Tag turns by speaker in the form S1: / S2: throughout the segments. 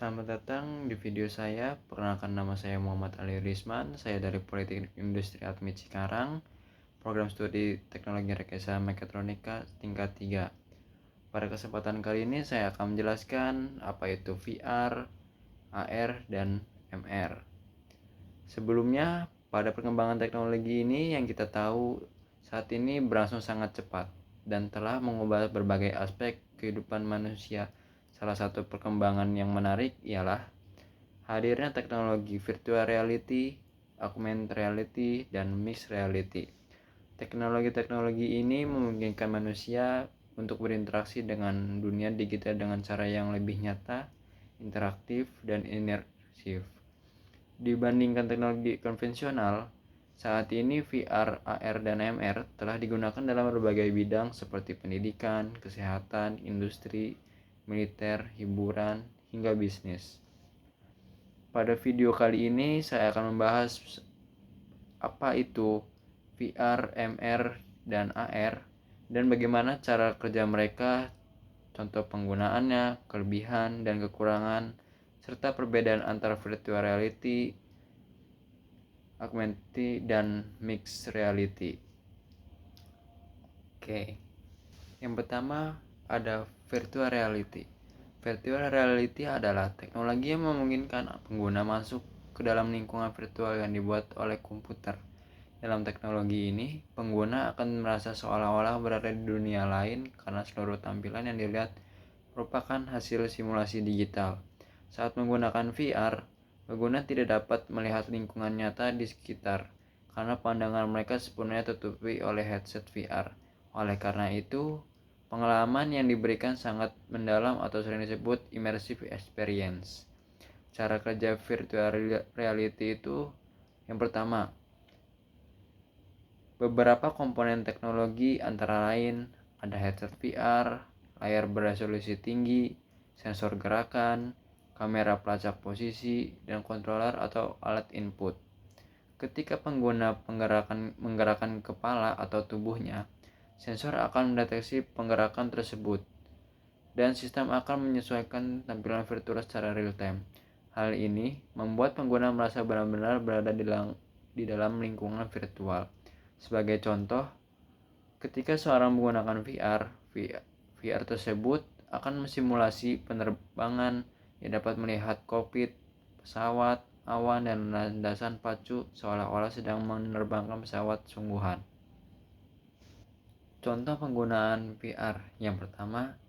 S1: Selamat datang di video saya. Perkenalkan, nama saya Muhammad Ali Risman. Saya dari Politeknik Industri Admit Cikarang, program studi Teknologi Rekayasa Mekatronika tingkat 3. Pada kesempatan kali ini saya akan menjelaskan apa itu VR, AR, dan MR. Sebelumnya, pada perkembangan teknologi ini yang kita tahu saat ini berlangsung sangat cepat dan telah mengubah berbagai aspek kehidupan manusia. Salah satu perkembangan yang menarik ialah hadirnya teknologi virtual reality, augmented reality, dan mixed reality. Teknologi-teknologi ini memungkinkan manusia untuk berinteraksi dengan dunia digital dengan cara yang lebih nyata, interaktif, dan imersif. Dibandingkan teknologi konvensional, saat ini VR, AR, dan MR telah digunakan dalam berbagai bidang seperti pendidikan, kesehatan, industri, militer, hiburan, hingga bisnis. Pada video kali ini saya akan membahas apa itu VR, MR, dan AR, dan bagaimana cara kerja mereka, contoh penggunaannya, kelebihan dan kekurangan, serta perbedaan antara virtual reality, augmented, dan mixed reality. Oke. Yang pertama ada virtual reality. Virtual reality adalah teknologi yang memungkinkan pengguna masuk ke dalam lingkungan virtual yang dibuat oleh komputer. Dalam teknologi ini, pengguna akan merasa seolah-olah berada di dunia lain karena seluruh tampilan yang dilihat merupakan hasil simulasi digital. Saat menggunakan VR, pengguna tidak dapat melihat lingkungan nyata di sekitar karena pandangan mereka sepenuhnya tertutupi oleh headset VR. Oleh karena itu, pengalaman yang diberikan sangat mendalam atau sering disebut immersive experience. Cara kerja virtual reality itu yang pertama, beberapa komponen teknologi antara lain ada headset VR, layar beresolusi tinggi, sensor gerakan, kamera pelacak posisi, dan controller atau alat input. Ketika pengguna menggerakkan kepala atau tubuhnya, sensor akan mendeteksi penggerakan tersebut dan sistem akan menyesuaikan tampilan virtual secara real time. Hal ini membuat pengguna merasa benar-benar berada di dalam lingkungan virtual. Sebagai contoh, ketika seorang menggunakan VR tersebut akan mensimulasi penerbangan yang dapat melihat kokpit, pesawat, awan, dan landasan pacu seolah-olah sedang menerbangkan pesawat sungguhan. Contoh penggunaan VR yang pertama,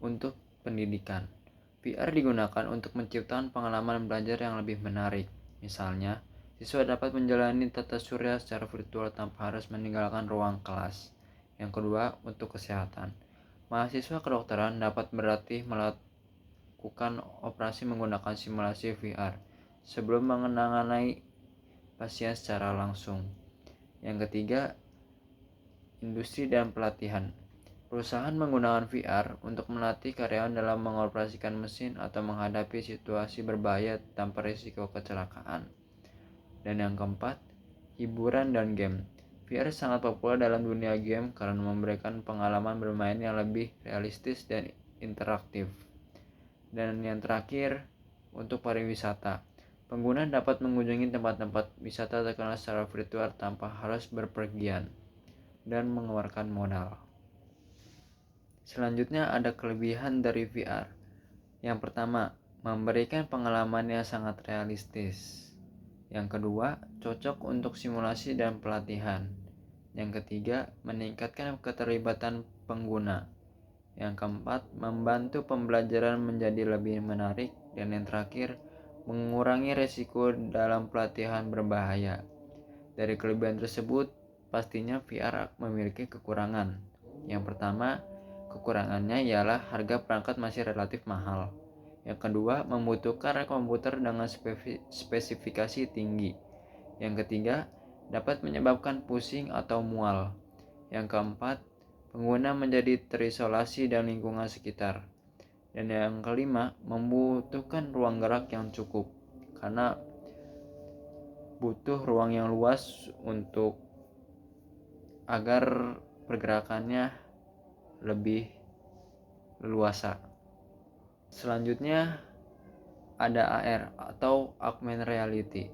S1: untuk pendidikan. VR digunakan untuk menciptakan pengalaman belajar yang lebih menarik. Misalnya, siswa dapat menjalani tata surya secara virtual tanpa harus meninggalkan ruang kelas. Yang kedua, untuk kesehatan. Mahasiswa kedokteran dapat berlatih melakukan operasi menggunakan simulasi VR sebelum menangani pasien secara langsung. Yang ketiga, industri dan pelatihan. Perusahaan menggunakan VR untuk melatih karyawan dalam mengoperasikan mesin atau menghadapi situasi berbahaya tanpa risiko kecelakaan. Dan yang keempat, hiburan dan game. VR sangat populer dalam dunia game karena memberikan pengalaman bermain yang lebih realistis dan interaktif. Dan yang terakhir, untuk pariwisata. Pengguna dapat mengunjungi tempat-tempat wisata terkenal secara virtual tanpa harus berpergian dan mengeluarkan modal. Selanjutnya ada kelebihan dari VR. Yang pertama, memberikan pengalaman yang sangat realistis. Yang kedua, cocok untuk simulasi dan pelatihan. Yang ketiga, meningkatkan keterlibatan pengguna. Yang keempat, membantu pembelajaran menjadi lebih menarik. Dan yang terakhir, mengurangi risiko dalam pelatihan berbahaya. Dari kelebihan tersebut, pastinya VR memiliki kekurangan. Yang pertama, kekurangannya ialah harga perangkat masih relatif mahal. Yang kedua, membutuhkan komputer dengan spesifikasi tinggi. Yang ketiga, dapat menyebabkan pusing atau mual. Yang keempat, pengguna menjadi terisolasi dari lingkungan sekitar. Dan yang kelima, membutuhkan ruang gerak yang cukup karena butuh ruang yang luas untuk agar pergerakannya lebih leluasa. Selanjutnya ada AR atau augmented reality.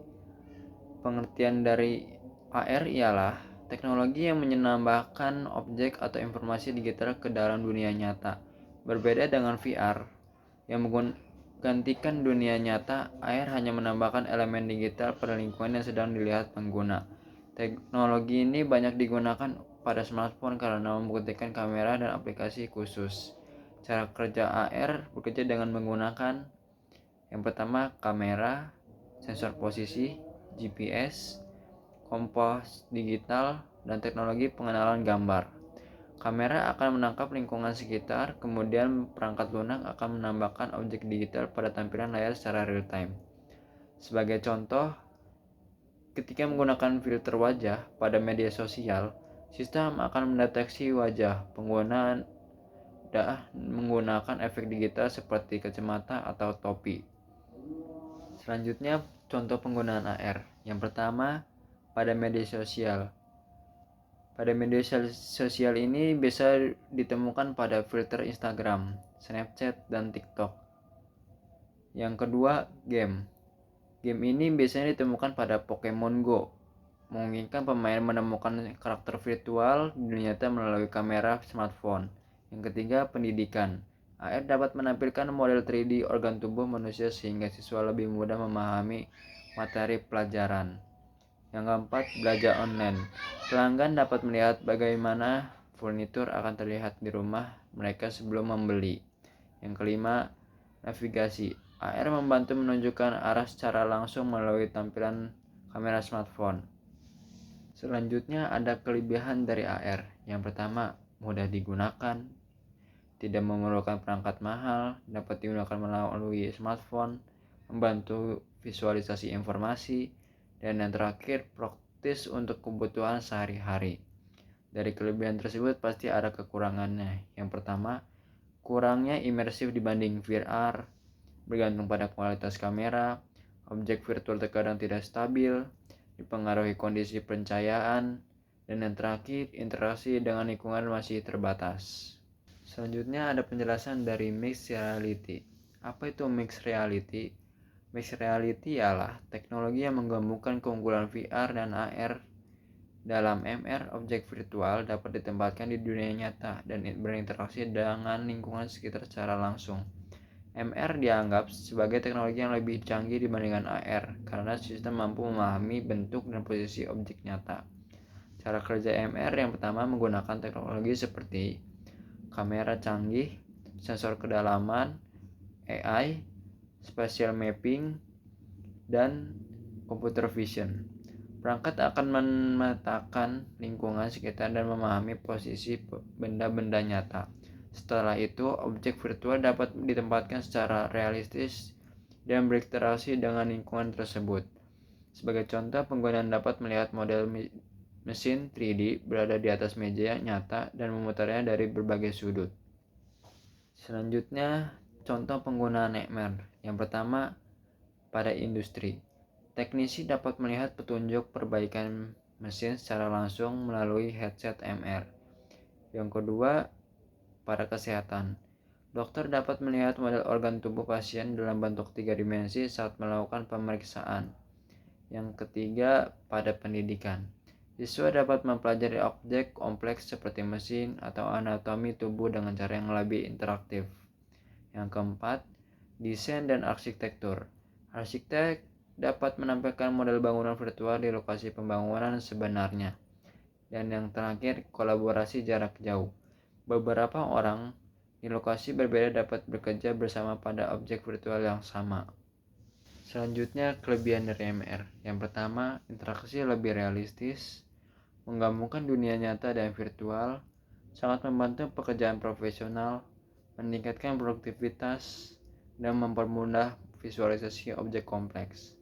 S1: Pengertian dari AR ialah teknologi yang menambahkan objek atau informasi digital ke dalam dunia nyata. Berbeda dengan VR yang menggantikan dunia nyata, AR hanya menambahkan elemen digital pada lingkungan yang sedang dilihat pengguna. Teknologi ini banyak digunakan pada smartphone karena membutuhkan kamera dan aplikasi khusus. Cara kerja AR bekerja dengan menggunakan yang pertama kamera, sensor posisi, GPS, kompas digital, dan teknologi pengenalan gambar. Kamera akan menangkap lingkungan sekitar, kemudian perangkat lunak akan menambahkan objek digital pada tampilan layar secara real time. Sebagai contoh, ketika menggunakan filter wajah pada media sosial, sistem akan mendeteksi wajah pengguna menggunakan efek digital seperti kacamata atau topi. Selanjutnya, contoh penggunaan AR. Yang pertama, pada media sosial. Pada media sosial ini bisa ditemukan pada filter Instagram, Snapchat, dan TikTok. Yang kedua, game. Game ini biasanya ditemukan pada Pokemon Go, memungkinkan pemain menemukan karakter virtual di dunia nyata melalui kamera smartphone. Yang ketiga, pendidikan. AR dapat menampilkan model 3D organ tubuh manusia sehingga siswa lebih mudah memahami materi pelajaran. Yang keempat, belajar online. Pelanggan dapat melihat bagaimana furnitur akan terlihat di rumah mereka sebelum membeli. Yang kelima, navigasi. AR membantu menunjukkan arah secara langsung melalui tampilan kamera smartphone. Selanjutnya ada kelebihan dari AR. Yang pertama, mudah digunakan, tidak memerlukan perangkat mahal, dapat digunakan melalui smartphone, membantu visualisasi informasi, dan yang terakhir praktis untuk kebutuhan sehari-hari. Dari kelebihan tersebut pasti ada kekurangannya. Yang pertama, kurangnya imersif dibanding VR, bergantung pada kualitas kamera, objek virtual terkadang tidak stabil, dipengaruhi kondisi pencahayaan, dan yang terakhir, interaksi dengan lingkungan masih terbatas. Selanjutnya ada penjelasan dari mixed reality. Apa itu mixed reality? Mixed reality ialah teknologi yang menggabungkan keunggulan VR dan AR. Dalam MR, objek virtual dapat ditempatkan di dunia nyata dan berinteraksi dengan lingkungan sekitar secara langsung. MR dianggap sebagai teknologi yang lebih canggih dibandingkan AR karena sistem mampu memahami bentuk dan posisi objek nyata. Cara kerja MR yang pertama menggunakan teknologi seperti kamera canggih, sensor kedalaman, AI, spatial mapping, dan computer vision. Perangkat akan memetakan lingkungan sekitar dan memahami posisi benda-benda nyata. Setelah itu, objek virtual dapat ditempatkan secara realistis dan berinteraksi dengan lingkungan tersebut. Sebagai contoh, penggunaan dapat melihat model mesin 3D berada di atas meja nyata dan memutarnya dari berbagai sudut. Selanjutnya, contoh penggunaan MR. Yang pertama, pada industri. Teknisi dapat melihat petunjuk perbaikan mesin secara langsung melalui headset MR. Yang kedua, pada kesehatan. Dokter dapat melihat model organ tubuh pasien dalam bentuk 3 dimensi saat melakukan pemeriksaan. Yang ketiga, pada pendidikan. Siswa dapat mempelajari objek kompleks seperti mesin atau anatomi tubuh dengan cara yang lebih interaktif. Yang keempat, desain dan arsitektur. Arsitek dapat menampilkan model bangunan virtual di lokasi pembangunan sebenarnya. Dan yang terakhir, kolaborasi jarak jauh. Beberapa orang di lokasi berbeda dapat bekerja bersama pada objek virtual yang sama. Selanjutnya, kelebihan dari MR. Yang pertama, interaksi lebih realistis, menggabungkan dunia nyata dan virtual, sangat membantu pekerjaan profesional, meningkatkan produktivitas, dan mempermudah visualisasi objek kompleks.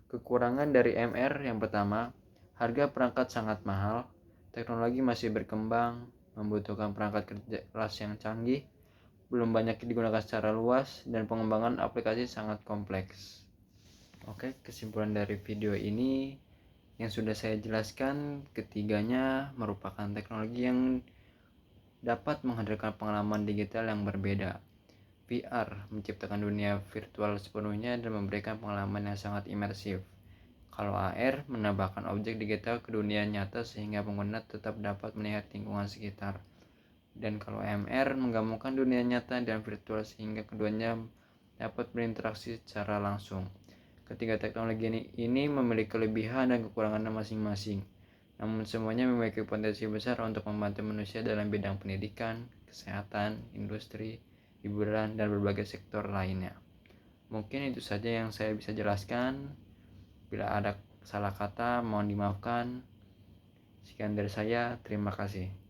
S1: Kekurangan dari MR yang pertama, harga perangkat sangat mahal, teknologi masih berkembang, membutuhkan perangkat keras yang canggih, belum banyak digunakan secara luas, dan pengembangan aplikasi sangat kompleks. Oke, kesimpulan dari video ini yang sudah saya jelaskan, ketiganya merupakan teknologi yang dapat menghadirkan pengalaman digital yang berbeda. VR menciptakan dunia virtual sepenuhnya dan memberikan pengalaman yang sangat imersif. Kalau AR menambahkan objek digital ke dunia nyata sehingga pengguna tetap dapat melihat lingkungan sekitar. Dan kalau MR menggabungkan dunia nyata dan virtual sehingga keduanya dapat berinteraksi secara langsung. Ketiga teknologi ini memiliki kelebihan dan kekurangannya masing-masing. Namun semuanya memiliki potensi besar untuk membantu manusia dalam bidang pendidikan, kesehatan, industri, hiburan, dan berbagai sektor lainnya. Mungkin itu saja yang saya bisa jelaskan. Bila ada salah kata, mohon dimaafkan. Sekian dari saya, terima kasih.